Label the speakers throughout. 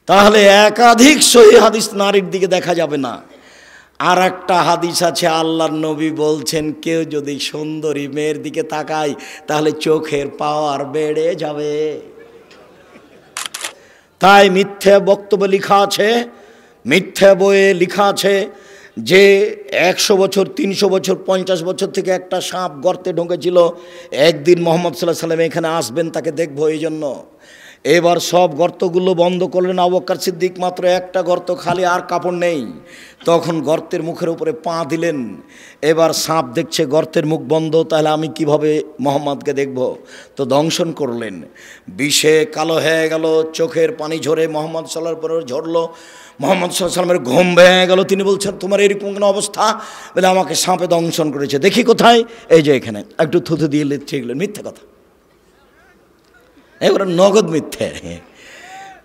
Speaker 1: তাহলে একাধিক সহিহ হাদিস নারীর দিকে দেখা যাবে না। আর একটা হাদিস আছে, আল্লাহর নবী বলছেন কেউ যদি সুন্দরী মেয়ের দিকে তাকায় তাহলে চোখের পাওয়ার বেড়ে যাবে। তাই মিথ্যে বক্তব্য লেখা আছে, মিথ্যে বইয়ে লেখা আছে যে 100 বছর 300 বছর 50 বছর থেকে একটা সাপ গর্তে ঢুকেছিল, একদিন মুহাম্মদ সাল্লাল্লাহু আলাইহি ওয়াসাল্লাম এখানে আসবেন, তাকে দেখবো এই জন্য। এবার সব গর্তগুলো বন্ধ করলেন আবু বকর সিদ্দিক, মাত্র একটা গর্ত খালি, আর কাপড় নেই। তখন গর্তের মুখের উপরে পা দিলেন, এবার সাপ দেখছে গর্তের মুখ বন্ধ, তাহলে আমি কিভাবে মোহাম্মদকে দেখব? তো দংশন করলেন, বিষে কালো হয়ে গেল, চোখের পানি ঝরে মোহাম্মদ সাল্লাল্লাহু আলাইহি ওয়াসাল্লামের ঝরলো। মোহাম্মদ সাল্লাল্লাহু আলাইহি ওয়াসাল্লামের ঘুম ভেঙে গেল, তিনি বলছেন তোমার এরকম কোনো অবস্থা? বলে আমাকে সাপে দংশন করেছে। দেখি কোথায়? এই যে এখানে। একটু থুথু দিয়ে লিখছে, এগুলো মিথ্যে কথা, এগুলো নগদ মিথ্যে।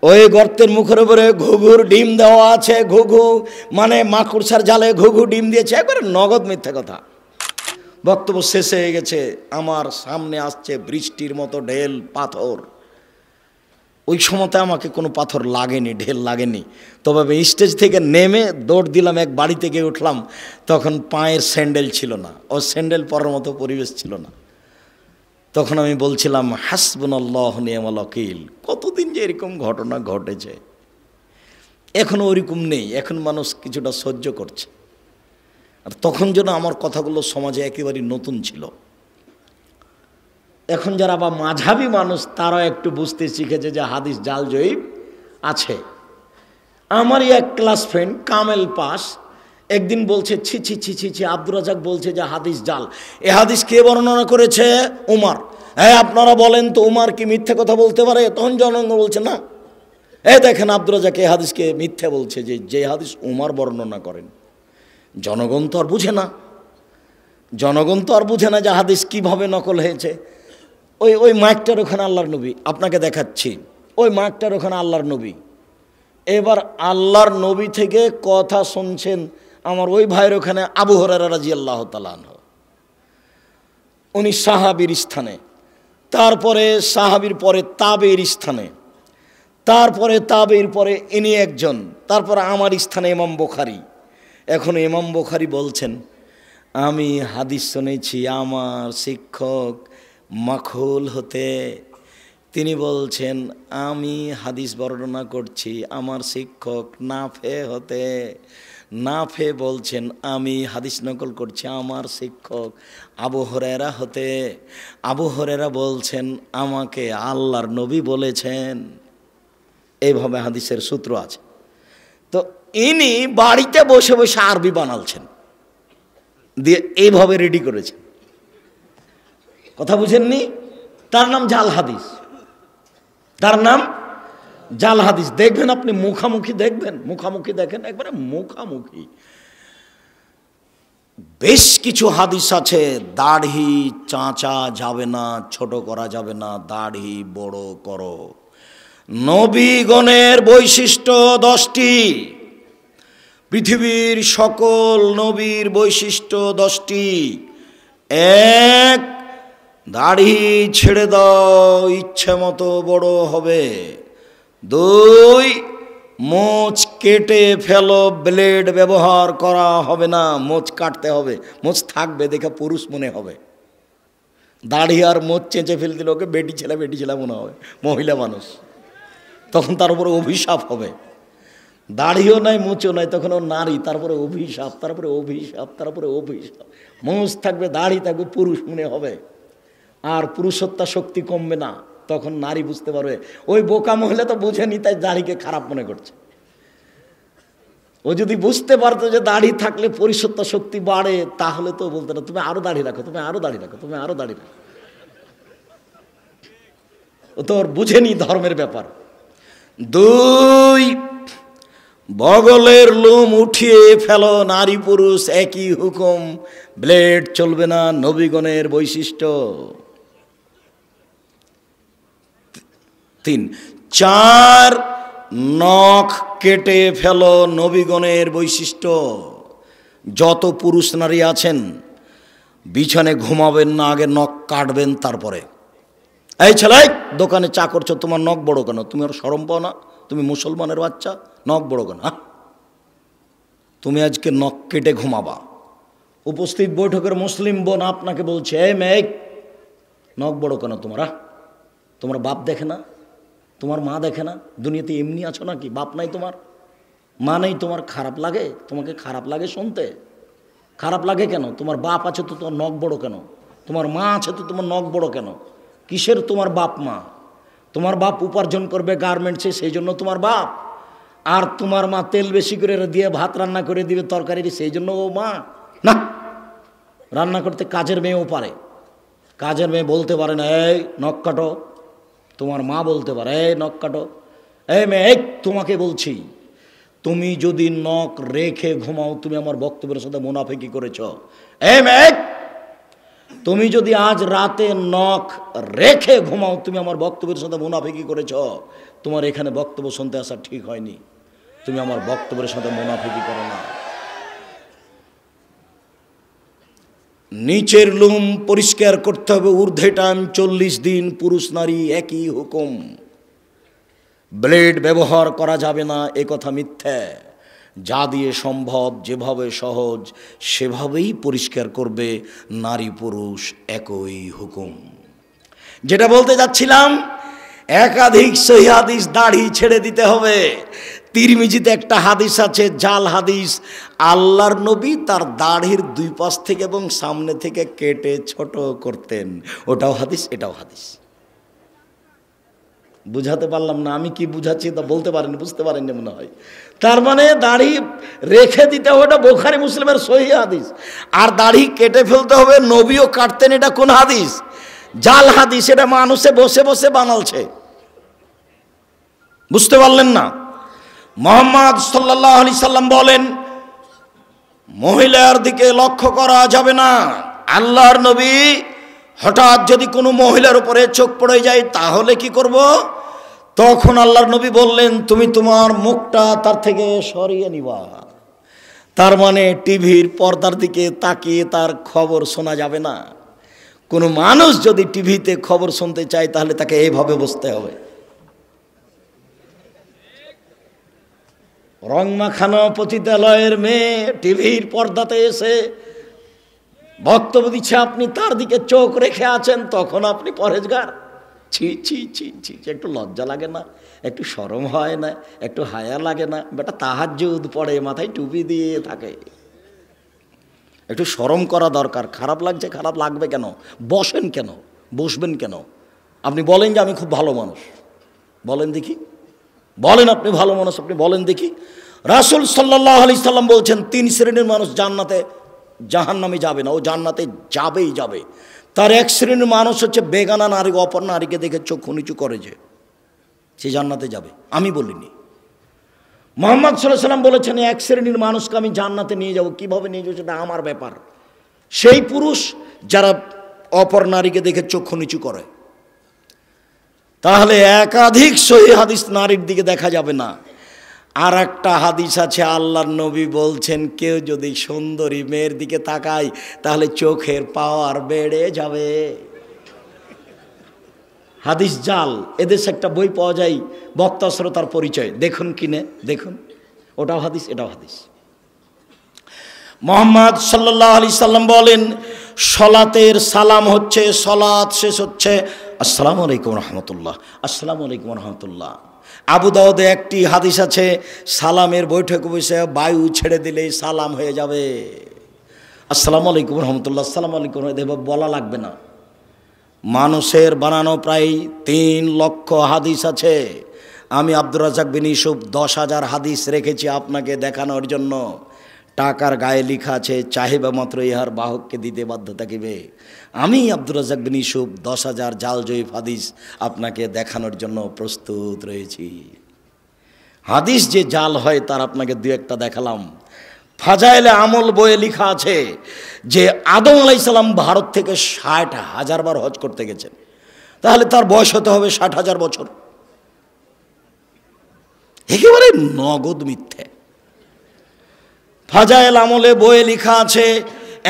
Speaker 1: ওই গর্তের মুখের উপরে ঘুঘুর ডিম দেওয়া আছে, ঘুঘু মানে মাকড়সার জালে ঘুঘু ডিম দিয়েছে, একবারে নগদ মিথ্যে কথা। বক্তব্য শেষ হয়ে গেছে, আমার সামনে আসছে বৃষ্টির মতো ঢেল পাথর। ওই সময়তে আমাকে কোনো পাথর লাগেনি, ঢেল লাগেনি, তবে আমি স্টেজ থেকে নেমে দৌড় দিলাম, এক বাড়িতে গিয়ে উঠলাম, তখন পায়ের স্যান্ডেল ছিল না, ও স্যান্ডেল পরার মতো পরিবেশ ছিল না। তখন আমি বলছিলাম হাসবুনাল্লাহু নি'মাল ওয়াকিল। কতদিন যে এরকম ঘটনা ঘটেছে, এখনও ওরকম নেই, এখন মানুষ কিছুটা সহ্য করছে। আর তখন যেন আমার কথাগুলো সমাজে একেবারেই নতুন ছিল। এখন যারা বা মাঝহাবি মানুষ, তারাও একটু বুঝতে শিখেছে যে হাদিস জাল জয়ীব আছে। আমারই এক ক্লাস ফ্রেন্ড কামেল পাস একদিন বলছে ছি ছি ছি ছি ছি, আব্দুর রাজ্জাক বলছে যে হাদিস জাল। এ হাদিস কে বর্ণনা করেছে? উমর। হ্যাঁ আপনারা বলেন তো উমর কি মিথ্যে কথা বলতে পারে? তখন জনগণ বলছে না। দেখেন আব্দুর রাজ্জাক এই হাদিসকে মিথ্যে বলছে, যে হাদিস উমর বর্ণনা করেন। জনগণ তো আর বুঝে না, জনগণ তো আর বুঝে না যে হাদিস কিভাবে নকল হয়েছে। ওই মাইকটার ওখানে আল্লাহর নবী, আপনাকে দেখাচ্ছি, ওই মাইকটার ওখানে আল্লাহর নবী। এবার আল্লাহর নবী থেকে কথা শুনছেন আমার ওই ভাইয়ের ওখানে আবু হুরায়রা রাদিয়াল্লাহু তাআলা আনহু, উনি সাহাবীর স্থানে, তারপরে সাহাবীর পরে তাবেঈর স্থানে, তারপরে তাবেঈর পরে ইনি একজন, তারপরে আমার স্থানে ইমাম বুখারী। এখন ইমাম বুখারী বলছেন আমি হাদিস শুনেছি আমার শিক্ষক মাখুল হতে। তিনি বলছেন আমি হাদিস বর্ণনা করছি আমার শিক্ষক নাফে হতে। নাফে বলছেন আমি হাদিস নকল করছি আমার শিক্ষক আবু হুরায়রা হতে। আবু হুরায়রা বলছেন আমাকে আল্লাহর নবী বলেছেন। এইভাবে হাদিসের সূত্র আছে। তো ইনি বাড়িতে বসে বসে আরবি বানালছেন, দিয়ে এইভাবে রেডি করেছেন। কথা বুঝেননি? তার নাম জাল হাদিস, তার নাম জাল হাদিস। দেখবেন আপনি মুখামুখি দেখবেন, মুখামুখি দেখেন, একবারে মুখামুখি। বেশ কিছু হাদিস আছে দাড়ি চাঁচা যাবে না, ছোট করা যাবে না, দাড়ি বড় করো। নবীগণের বৈশিষ্ট্য 10টি, পৃথিবীর সকল নবীর বৈশিষ্ট্য 10টি। 1, দাড়ি ছেড়ে দাও, ইচ্ছে মতো বড় হবে। 2, মোচ কেটে ফেলো, ব্লেড ব্যবহার করা হবে না, মোচ কাটতে হবে, মোচ থাকবে দেখে পুরুষ মনে হবে। দাড়ি আর মোচ চেঁচে ফেল দিলে ওকে বেটি ছেলে মনে হবে, মহিলা মানুষ, তখন তার উপরে অভিশাপ হবে। দাড়িও নাই মোচও নাই, তখন ও নারী, তারপরে অভিশাপ, তারপরে অভিশাপ, তারপরে অভিশাপ। মোচ থাকবে, দাড়ি থাকবে, পুরুষ মনে হবে, আর পুরুষত্বা শক্তি কমবে না। তখন নারী বুঝতে পারবে। ওই বোকা মহিলা তো বুঝেনি, তাই দাড়িকে খারাপ মনে করছে। ও যদি বুঝতে পারতো যে দাড়ি থাকলে পুরুষত্বা শক্তি বাড়ে, তাহলে তো বলতো না তুমি আরো দাড়ি রাখো, তুমি আরো দাড়ি রাখো, তুমি আরো দাড়ি রাখো। ও তো ওর বুঝেনি ধর্মের ব্যাপার। 2, বগলের লোম উঠিয়ে ফেলো, নারী পুরুষ একই হুকুম, ব্লেড চলবে না, নবীগণের বৈশিষ্ট্য। 3, 4, নখ কেটে ফেলো, নবীগণের বৈশিষ্ট্য। যত পুরুষ নারী আছেন বিছানে ঘুমাবেন না, আগে নখ কাটবেন, তারপরে এই ছেলে, দোকানে চা করছো, তোমার নখ বড় কেন? তুমি আর শরম পাও না? তুমি মুসলমানের বাচ্চা, নখ বড় কেন? তুমি আজকে নখ কেটে ঘুমাবা। উপস্থিত বৈঠকের মুসলিম বোন আপনাকে বলছে, এই মেয়ে, নখ বড় কেন তোমার? তোমার বাপ দেখে না? তোমার মা দেখে না? দুনিয়াতে এমনি আছো নাকি? বাপ নাই তোমার, মা নেই তোমার? খারাপ লাগে? তোমাকে খারাপ লাগে শুনতে? খারাপ লাগে কেন? তোমার বাপ আছে তো তোমার নখ বড় কেন? তোমার মা আছে তো তোমার নখ বড় কেন? কিসের তোমার বাপ মা? তোমার বাপ উপার্জন করবে গার্মেন্টসে, সেই জন্য তোমার বাপ। আর তোমার মা তেল বেশি করে দিয়ে ভাত রান্না করে দিবে তরকারি, সেই জন্য ও মা না। রান্না করতে কাজের মেয়েও পারে। কাজের মেয়ে বলতে পারে না এই নখ কাটো? তোমার মা বলতে পারে এই নখ কাটো। এই মেয়ে, তোমাকে বলছি, তুমি যদি নখ রেখে ঘুমাও, তুমি আমার বক্তব্যের সাথে মুনাফিকি করেছ। এই মেয়ে, তুমি যদি আজ রাতে নখ রেখে ঘুমাও, তুমি আমার বক্তব্যের সাথে মুনাফিকি করেছ। তোমার এখানে বক্তব্য শুনতে আসা ঠিক হয়নি। তুমি আমার বক্তব্যের সাথে মুনাফিকি করো না। নিচের লুম পরিষ্কার করতে হবে, ঊর্ধ্বে টান 40 দিন, পুরুষ নারী একই হুকুম। ব্লেড ব্যবহার করা যাবে না, এ কথা মিথ্যা। যা দিয়ে সম্ভব, যেভাবে সহজ সেভাবেই পরিষ্কার করবে। নারী পুরুষ একই হুকুম। যেটা বলতে যাচ্ছিলাম, একাধিক সহিহ হাদিস, দাড়ি ছেড়ে দিতে হবে। তিরমিজিতে একটা হাদিস আছে, জাল হাদিস। আল্লাহর নবী তার দাড়ির 2 পাশ থেকে এবং সামনে থেকে কেটে ছোট করতেন। ওটাও হাদিস, এটাও হাদিস। বুঝাতে পারলাম না? আমি কি বুঝাচ্ছি তা বলতে পারেন, বুঝতে পারেন মনে হয়। তার মানে দাড়ি রেখে দিতে হবে, ওটা বুখারী মুসলিমের সহিহ হাদিস। আর দাড়ি কেটে ফেলতে হবে, নবীও কাটতেন, এটা কোন হাদিস? জাল হাদিস। এটা মানুষে বসে বসে বানালছে। বুঝতে পারলেন না? মুহাম্মদ সাল্লাল্লাহু আলাইহি সাল্লাম বলেন, মহিলার দিকে লক্ষ্য করা যাবে না। আল্লাহর নবী হঠাৎ যদি কোনো মহিলার উপরে চোখ পড়ে যায় তাহলে কি করব? তখন আল্লাহর নবী বললেন, তুমি তোমার মুখটা তার থেকে সরিয়ে নিবা। তার মানে টিভির পর্দার দিকে তাকিয়ে তার খবর শোনা যাবে না। কোনো মানুষ যদি টিভিতে খবর শুনতে চায় তাহলে তাকে এইভাবে বসতে হবে। রং মাখানো পতিতালয়ের মেয়ে টিভির পর্দাতে এসে বক্তব্য দিচ্ছে, আপনি তার দিকে চোখ রেখে আছেন, তখন আপনি পরেজগার? ছি ছি ছি ছি। একটু লজ্জা লাগে না? একটু শরম হয় না? একটু হায়া লাগে না? বেটা তাহাজ্জুদ পড়ে, মাথায় টুপি দিয়ে থাকে, একটু শরম করা দরকার। খারাপ লাগছে, খারাপ লাগবে কেন? বসেন কেন? বসবেন কেন? আপনি বলেন যে আমি খুব ভালো মানুষ, বলেন দেখি। বলেন আপনি ভালো মানুষ, আপনি বলেন দেখি। রাসূল সাল্লাল্লাহু আলাইহি সাল্লাম বলছেন, 3 শ্রেণীর মানুষ জান্নাতে, জাহান্নামে যাবে না, ও জান্নাতে যাবেই যাবে। তার 1 শ্রেণীর মানুষ হচ্ছে বেগানা নারী, অপর নারীকে দেখে চক্ষু নিচু করে, যে সে জান্নাতে যাবে। আমি বলিনি, মুহাম্মদ সাল্লাল্লাহু আলাইহি সাল্লাম বলেছেন 1 শ্রেণীর মানুষকে আমি জান্নাতে নিয়ে যাব। কিভাবে নিয়ে যাবো সেটা আমার ব্যাপার। সেই পুরুষ যারা অপর নারীকে দেখে চক্ষু নিচু করে। তাহলে একাধিক সহিহ হাদিস, নারীর দিকে দেখা যাবে না। আর একটা হাদিস আছে, আল্লাহর নবী বলছেন, কেউ যদি সুন্দরী মেয়ের দিকে তাকায় তাহলে চোখের পাওয়ার বেড়ে যাবে। হাদিস জাল। এদেশে একটা বই পাওয়া যায়, বক্তা শ্রোতার পরিচয়, দেখুন কিনে দেখুন। ওটাও হাদিস, এটাও হাদিস। মুহাম্মদ সাল্লাল্লাহু আলাইহি সাল্লাম বলেন, সলাতের সালাম হচ্ছে, সলাত শেষ হচ্ছে আসসালামু আলাইকুম রহমতুল্লাহ, আসসালামু আলাইকুম রহমতুল্লাহ। আবু দাউদে একটি হাদিস আছে, সালামের বৈঠকে বসে বায়ু ছেড়ে দিলেই সালাম হয়ে যাবে। আসসালামু আলাইকুম রহমতুল্লাহ, আসসালামু আলাইকুম বলা লাগবে না। মানুষের বানানো প্রায় 3 লক্ষ হাদিস আছে। আমি আব্দুর রাজ্জাক বিন ইউসুফ 10,000 হাদিস রেখেছি আপনাকে দেখানোর জন্য। টাকার গায়ে লেখা আছে, চাহিবা মাত্র ইহার বাহককে দিতে বাধ্য থাকিবে। আমি আব্দুর রাজ্জাক বিন ইউসুফ 10,000 জাল জয়ীফ হাদিস আপনাকে দেখানোর জন্য প্রস্তুত রয়েছি। হাদিস যে জাল হয় তার আপনাকে 2-1টা দেখালাম। ফাজাইলে আমল বইয়ে লেখা আছে যে আদম আলাইহিস সালাম ভারত থেকে 60,000 বার হজ করতে গেছেন। তাহলে তার বয়স হতে হবে 60,000 বছর। একেবারে নগদ মিথ্যে। ফাজাইল আমলে বইয়ে লেখা আছে,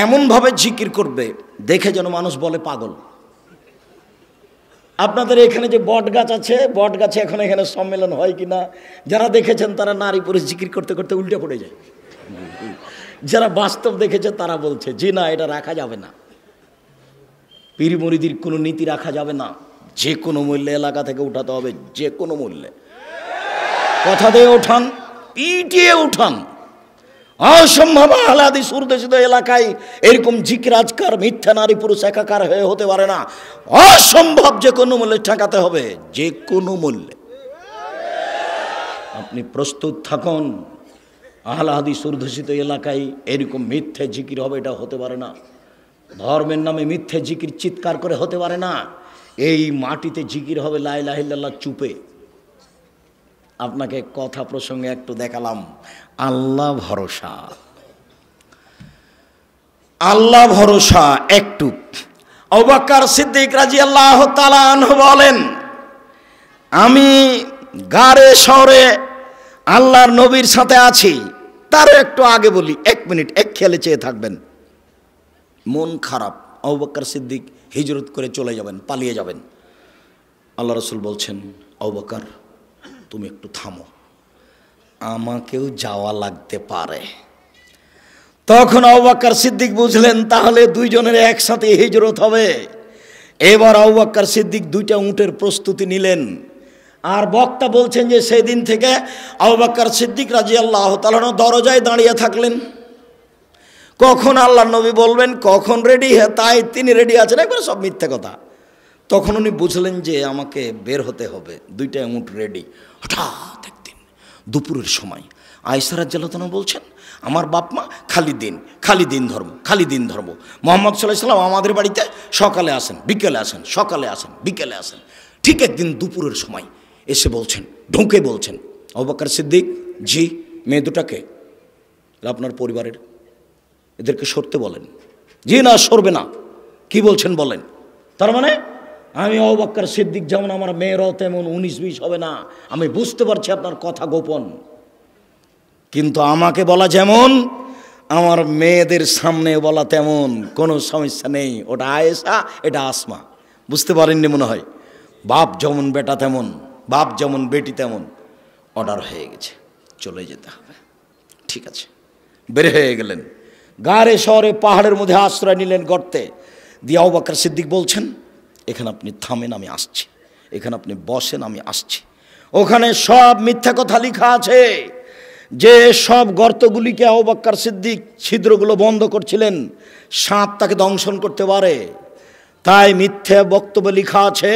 Speaker 1: এমনভাবে জিকির করবে দেখে যেন মানুষ বলে পাগল। আপনাদের এখানে যে বট গাছ আছে, বট গাছে এখন এখানে সম্মেলন হয় কিনা, যারা দেখেছেন তারা নারী পুরুষ জিকির করতে করতে উল্টে পড়ে যায়। যারা বাস্তব দেখেছে তারা বলছে জি না, এটা রাখা যাবে না। পীর মুরিদির কোনো নীতি রাখা যাবে না, যে কোনো মূল্যে এলাকা থেকে উঠাতে হবে, যে কোনো মূল্যে। কথা দিয়ে ওঠান, পিটিয়ে উঠান। অসম্ভব আহলাদি সুরদেশিত এলাকায় এরকম জিকির আজকার মিথ্যা নারী পুরুষ একাকার হয়ে হতে পারে না। অসম্ভব, যে কোনো মূল্যে ঠেকাতে হবে, যে কোনো মূল্যে। আপনি প্রস্তুত থাকুন। আহলাদি সুরদেশিত এলাকায় এরকম মিথ্যে জিকির হবে, এটা হতে পারে না। ধর্মের নামে মিথ্যে জিকির চিৎকার করে হতে পারে না। এই মাটিতে জিকির হবে লা ইলাহা ইল্লাল্লাহ চুপে। আপনাকে কথা প্রসঙ্গে একটু দেখালাম। আল্লাহ ভরসা, আল্লাহ ভরসা একটু। আবু বকর সিদ্দিক রাদিয়াল্লাহু তাআলা আনহু বলেন, আমি গারে শহরে আল্লাহর নবীর সাথে আছি। তার একটু আগে বলি, 1 মিনিট এক খেয়ালে চেয়ে থাকবেন। মন খারাপ, আবু বকর সিদ্দিক হিজরত করে চলে যাবেন, পালিয়ে যাবেন। আল্লাহ রাসূল বলছেন, আবু বকর তুমি একটু থামো, আমাকেও যাওয়া লাগতে পারে। তখন আবু বকর সিদ্দিক বুঝলেন তাহলে দুইজনের একসাথে হিজরত হবে। এবার আবু বকর সিদ্দিক 2টা উটের প্রস্তুতি নিলেন। আর বক্তা বলছেন যে সেই দিন থেকে আবু বকর সিদ্দিক রাদিয়াল্লাহু তাআলা দরজায় দাঁড়িয়ে থাকলেন। কখন আল্লাহর নবী বলবেন, কখন রেডি, তাই তিনি রেডি আছেন, একবার সব মিথ্যে কথা। তখন উনি বুঝলেন যে আমাকে বের হতে হবে, 2টা উট রেডি। হঠাৎ একদিন দুপুরের সময় আয়েশা রাদিয়াল্লাহু তাআলা বলছেন, আমার বাপ মা খালি দিন ধর্ম, খালি দিন ধর্ম। মুহাম্মদ সাল্লাল্লাহু আলাইহি ওয়াসাল্লাম আমাদের বাড়িতে সকালে আসেন, বিকেলে আসেন, সকালে আসেন, বিকেলে আসেন। ঠিক একদিন দুপুরের সময় এসে বলছেন, ঢুকে বলছেন, আবু বকর সিদ্দিক জি, মেয়ে দুটাকে আপনার পরিবারের, এদেরকে সরতে বলেন। জি না, সরবে না। কি বলছেন বলেন। তার মানে আমি আবু বকর সিদ্দিক যেমন, আমার মেয়েরাও তেমন 19-20 হবে না। আমি বুঝতে পারছি আপনার কথা গোপন, কিন্তু আমাকে বলা যেমন আমার মেয়েদের সামনে বলা তেমন, কোনো সমস্যা নেই। ওটা আয়েশা, এটা আসমা। বুঝতে পারেননি মনে হয়। বাপ যেমন বেটা তেমন, বাপ যেমন বেটি তেমন। অর্ডার হয়ে গেছে, চলে যেতে হবে। ঠিক আছে, বের হয়ে গেলেন। গাড়ে শহরে পাহাড়ের মধ্যে আশ্রয় নিলেন, গর্তে। দিয়ে আবু বকর সিদ্দিক বলছেন, এখানে আপনি থামেন, আমি আসছি। এখানে আপনি বসেন, আমি আসছি। ওখানে সব মিথ্যা কথা লেখা আছে। যে সব গর্তগুলিকে আবু বকর সিদ্দিক ছিদ্রগুলো বন্ধ করছিলেন, সাপ তাকে দংশন করতে পারে। তাই মিথ্যা বক্তব্য লেখা আছে,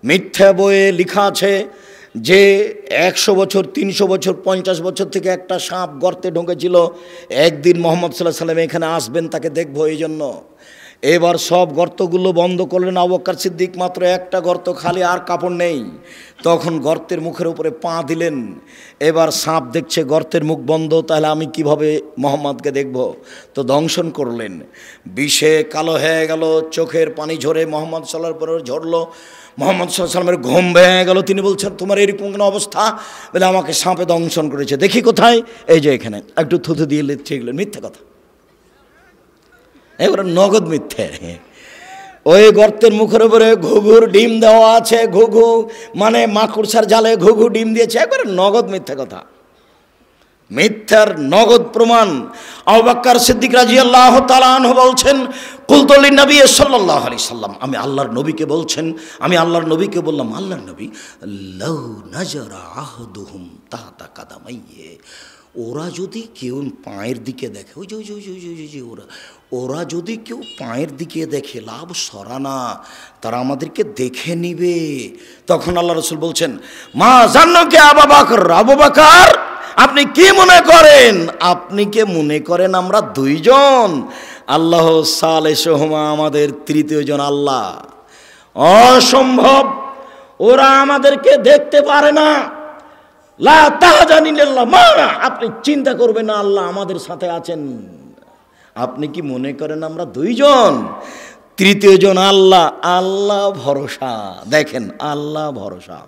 Speaker 1: মিথ্যা বইয়ে লেখা আছে যে 100 বছর, 300 বছর, 50 বছর থেকে একটা সাপ গর্তে ঢুকেছিল। একদিন মুহাম্মদ সাল্লাল্লাহু আলাইহি ওয়াসাল্লাম এখানে আসবেন, তাকে দেখবো, এই জন্য। এবার সব গর্তগুলো বন্ধ করলেন আবু বকর সিদ্দিক। মাত্র একটা গর্ত খালি, আর কাপড় নেই। তখন গর্তের মুখের উপরে পা দিলেন। এবার সাপ দেখছে গর্তের মুখ বন্ধ, তাহলে আমি কিভাবে মুহাম্মদকে দেখব? তো দংশন করলেন। বিষে কালো হয়ে গেল, চোখের পানি ঝরে মুহাম্মদ সাল্লাল্লাহু আলাইহি ওয়াসাল্লামের ঝরলো। মুহাম্মদ সাল্লাল্লাহু আলাইহি ওয়াসাল্লামের ঘুম ভেঙে গেল। তিনি বলছেন, তোমার এরকম কেন অবস্থা? বলে, আমাকে সাপে দংশন করেছে। দেখি কোথায়? এই যে এখানে। একটু থুথু দিয়ে লিখছে। এগুলো মিথ্যে কথা, এবারে নগদ মিথ্যে। ওই গর্তের মুখের উপরে ঘুঘুর ডিম দেওয়া আছে। ঘুঘু মানে মাকড়সার জালে ঘুঘু ডিম দিয়েছে, একবারে নগদ মিথ্যে কথা, মিথ্যার নগদ প্রমাণ। আবু বকর সিদ্দিক রাদিয়াল্লাহু তাআলা আনহু বলছেন, কুলতু লিন-নবী সাল্লাল্লাহু আলাইহি সাল্লাম, আমি আল্লাহর নবীকে বলছেন, আমি আল্লাহর নবীকে বললাম, আল্লাহর নবী, লাউ নাজারা আহদুহুম তাহতা কাদামাইহি, ওরা যদি কেউ পায়ের দিকে দেখে, ওই যে ওরা যদি কেউ পায়ের দিকে দেখে, লাভ সরানা, তারা আমাদেরকে দেখে নিবে। তখন আল্লাহ রাসূল বলছেন, মা জান্নাকে আবু বকর, আবু বকর আপনি কি মনে করেন? আপনি কে মনে করেন আমরা 2 জন? আল্লাহ সালেহুমা, আমাদের 3য় জন আল্লাহ। অসম্ভব, ওরা আমাদেরকে দেখতে পারে না। লা তাহজানিল্লাহ মানা, আপনি চিন্তা করবেন না, আল্লাহ আমাদের সাথে আছেন। আপনি কি মনে করেন আমরা 2 জন? 3য় জন আল্লাহ। আল্লাহ ভরসা, দেখেন আল্লাহ ভরসা।